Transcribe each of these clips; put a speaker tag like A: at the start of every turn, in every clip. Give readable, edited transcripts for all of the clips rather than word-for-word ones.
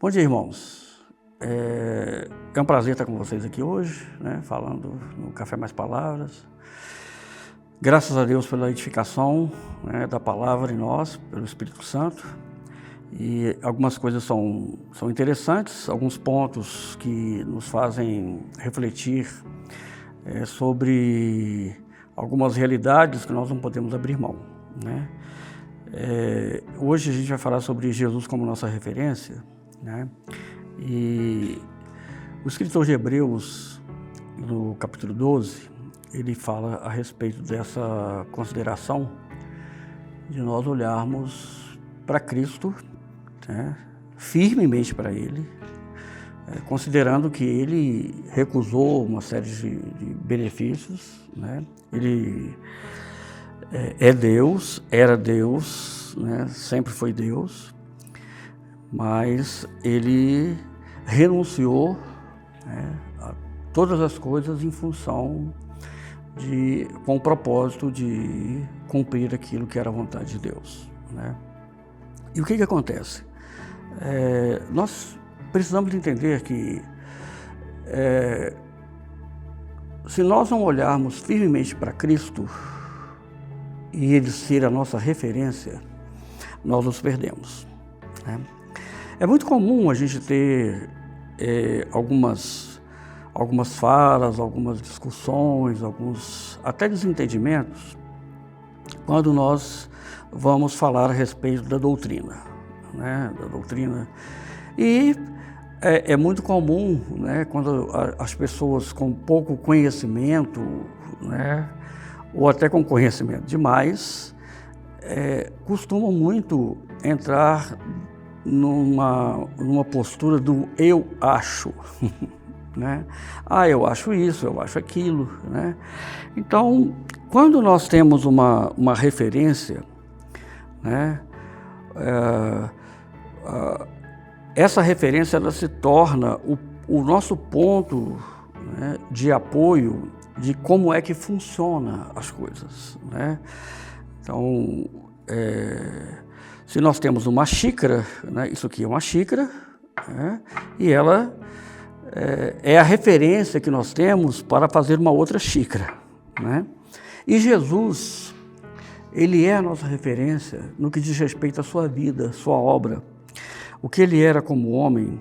A: Bom dia, irmãos. É um prazer estar com vocês aqui hoje, falando no Café Mais Palavras. Graças a Deus pela edificação da palavra em nós, pelo Espírito Santo. E algumas coisas são interessantes, alguns pontos que nos fazem refletir sobre algumas realidades que nós não podemos abrir mão. Hoje a gente vai falar sobre Jesus como nossa referência, E o escritor de Hebreus, no capítulo 12, ele fala a respeito dessa consideração de nós olharmos para Cristo, firmemente para Ele, considerando que Ele recusou uma série de benefícios, Ele é Deus, era Deus, sempre foi Deus, mas Ele renunciou a todas as coisas em função com o propósito de cumprir aquilo que era a vontade de Deus. E o que acontece? Nós precisamos entender que se nós não olharmos firmemente para Cristo e Ele ser a nossa referência, nós nos perdemos. É muito comum a gente ter algumas falas, algumas discussões, alguns até desentendimentos, quando nós vamos falar a respeito da doutrina, E é muito comum, quando as pessoas com pouco conhecimento, ou até com conhecimento demais, costumam muito entrar numa postura do eu acho, eu acho isso, eu acho aquilo, Então, quando nós temos uma referência, essa referência ela se torna o nosso ponto de apoio de como é que funciona as coisas, Então, se nós temos uma xícara, isso aqui é uma xícara, e ela é a referência que nós temos para fazer uma outra xícara, E Jesus, Ele é a nossa referência no que diz respeito à sua vida, sua obra, o que Ele era como homem,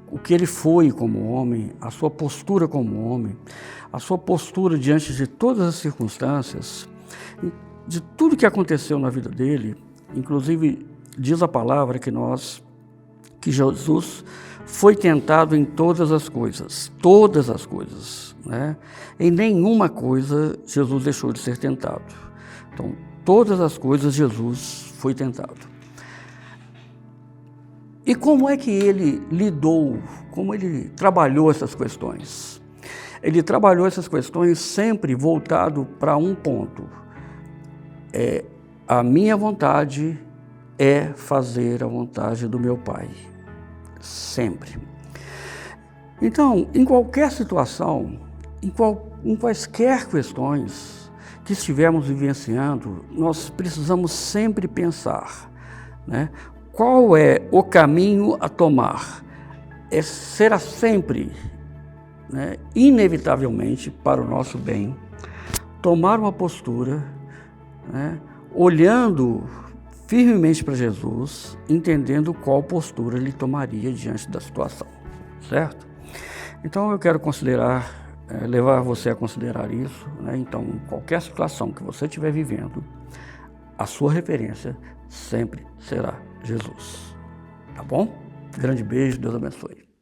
A: o que Ele foi como homem, a sua postura como homem, a sua postura diante de todas as circunstâncias, de tudo que aconteceu na vida dele. Inclusive, diz a palavra que Jesus foi tentado em todas as coisas, Em nenhuma coisa Jesus deixou de ser tentado. Então, todas as coisas Jesus foi tentado. E como é que ele lidou, como ele trabalhou essas questões? Ele trabalhou essas questões sempre voltado para um ponto. A minha vontade é fazer a vontade do meu Pai. Sempre. Então, em qualquer situação, em quaisquer questões que estivermos vivenciando, nós precisamos sempre pensar, qual é o caminho a tomar? Será sempre, inevitavelmente, para o nosso bem, tomar uma postura, olhando firmemente para Jesus, entendendo qual postura ele tomaria diante da situação, certo? Então eu quero levar você a considerar isso, Então, em qualquer situação que você estiver vivendo, a sua referência sempre será Jesus, tá bom? Grande beijo, Deus abençoe.